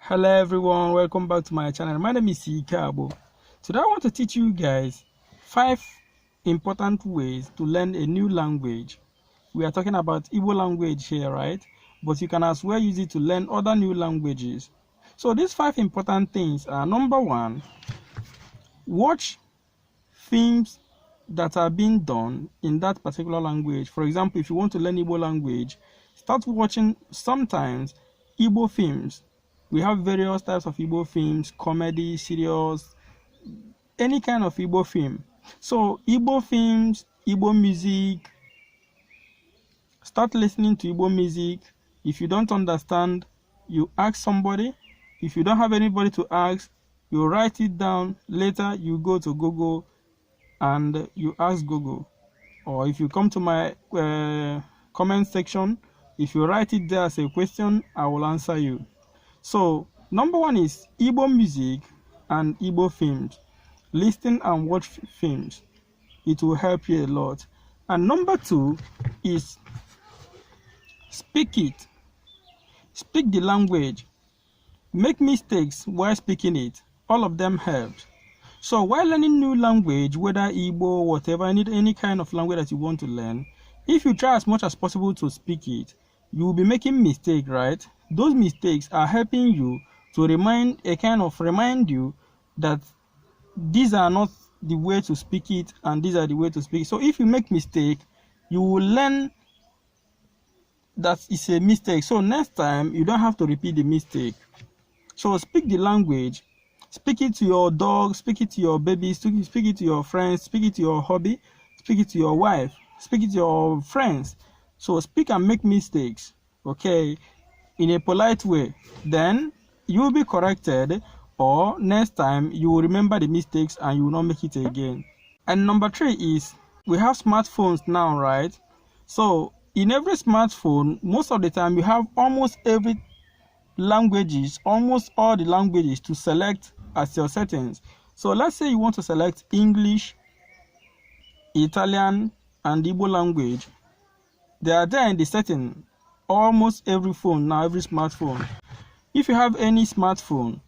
Hello everyone, welcome back to my channel. My name is Agbo. Today I want to teach you guys 5 important ways to learn a new language. We are talking about Igbo language here, right? But you can as well use it to learn other new languages. So these 5 important things are: number 1, watch films that are being done in that particular language. For example, if you want to learn Igbo language, start watching sometimes Igbo films. We have various types of Igbo films: comedy, serious, any kind of Igbo film. So Igbo films, Igbo music, start listening to Igbo music. If you don't understand, you ask somebody. If you don't have anybody to ask, you write it down. Later you go to Google and you ask Google. Or if you come to my comment section, if you write it there as a question, I will answer you. So number 1 is Igbo music and Igbo films. Listen and watch films. It will help you a lot. And number 2 is speak it. Speak the language. Make mistakes while speaking it. All of them help. So while learning new language, whether Igbo, whatever, any kind of language that you want to learn, if you try as much as possible to speak it, you will be making mistakes, right? Those mistakes are helping you to remind you that these are not the way to speak it and these are the way to speak it. So if you make mistake, you will learn that it's a mistake. So next time you don't have to repeat the mistake. So speak the language. Speak it to your dog, speak it to your baby, speak it to your friends, speak it to your hobby, speak it to your wife, speak it to your friends. So speak and make mistakes, okay, in a polite way. Then you will be corrected, or next time you will remember the mistakes and you will not make it again. And number 3 is, we have smartphones now, right? So in every smartphone, most of the time you have almost all the languages to select as your settings. So let's say you want to select English, Italian, and Igbo language. They are there in the setting. Almost every phone now, every smartphone. If you have any smartphone,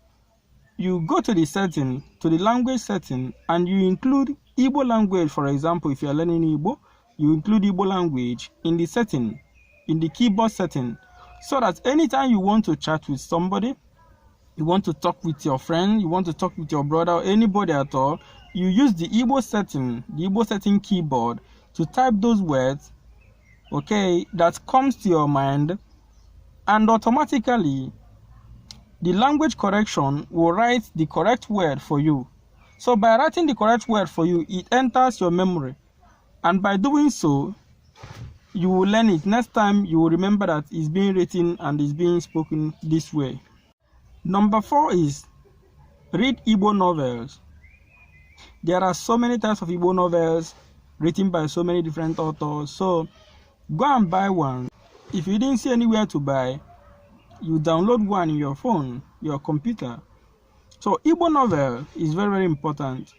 you go to the setting, to the language setting, and you include Igbo language. For example, if you are learning Igbo, you include Igbo language in the setting, in the keyboard setting, so that anytime you want to chat with somebody, you want to talk with your friend, you want to talk with your brother or anybody at all, you use the Igbo setting keyboard to type those words, okay, that comes to your mind, and automatically the language correction will write the correct word for you. So by writing the correct word for you, it enters your memory, and by doing so, you will learn it. Next time you will remember that it's being written and it's being spoken this way. Number 4 is read Igbo novels. There are so many types of Igbo novels written by so many different authors. So go and buy one. If you didn't see anywhere to buy, you download one in your phone, your computer. So Igbo novel is very, very important.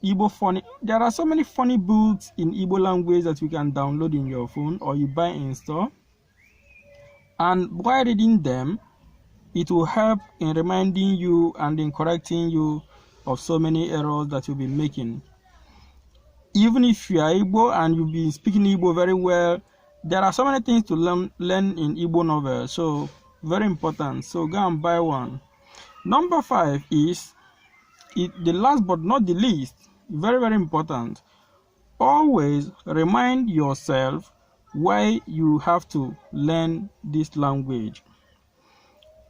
Igbo funny. There are so many funny books in Igbo language that you can download in your phone or you buy in store. And while reading them, it will help in reminding you and in correcting you of so many errors that you'll be making. Even if you are Igbo and you'll be speaking Igbo very well, there are so many things to learn in Igbo novels. So very important. So go and buy one. Number 5 is, the last but not the least, very, very important. Always remind yourself why you have to learn this language.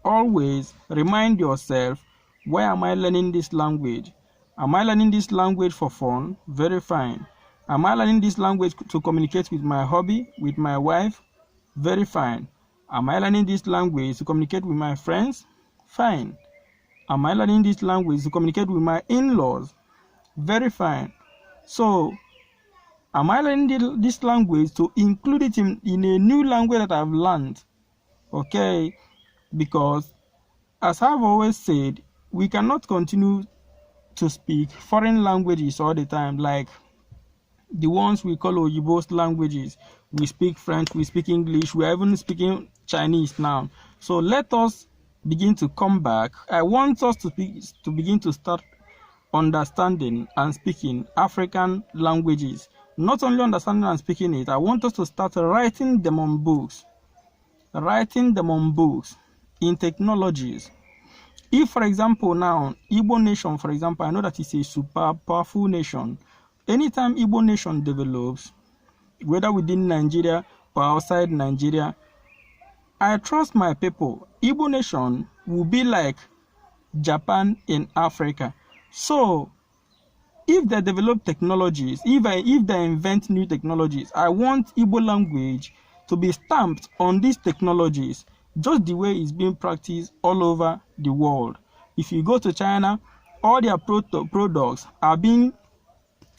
Always remind yourself, why am I learning this language? Am I learning this language for fun? Very fine. Am I learning this language to communicate with my hobby, with my wife? Very fine. Am I learning this language to communicate with my friends? Fine. Am I learning this language to communicate with my in-laws? Very fine. So, am I learning this language to include it in a new language that I've learned? Okay, because as I've always said, we cannot continue to speak foreign languages all the time, like the ones we call Oyibo's languages. We speak French, we speak English, we are even speaking Chinese now. So let us begin to come back, I want us to begin to start understanding and speaking African languages. Not only understanding and speaking it, I want us to start writing them on books. Writing them on books in technologies. If, for example, now, Igbo nation, for example, I know that it's a super powerful nation. Anytime Igbo nation develops, whether within Nigeria or outside Nigeria, I trust my people. Igbo nation will be like Japan in Africa. So, if they develop technologies, if they invent new technologies, I want Igbo language to be stamped on these technologies, just the way it's being practiced all over the world. If you go to China, all their products are being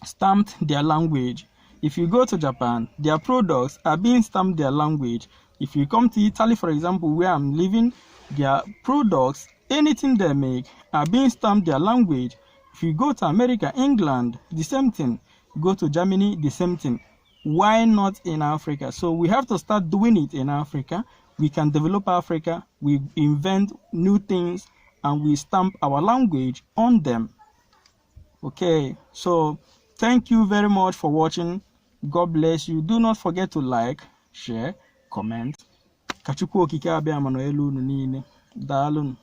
stamped their language. If you go to Japan, their products are being stamped their language. If you come to Italy, for example, where I'm living, their products, anything they make, are being stamped their language. If you go to America, England, the same thing. You go to Germany, the same thing. Why not in Africa? So we have to start doing it in Africa. We can develop Africa, we invent new things, and we stamp our language on them. Okay, so thank you very much for watching. God bless you. Do not forget to like, share, comment. Kachukwu okike abịa ma nọ elu unu niile. Daalụ.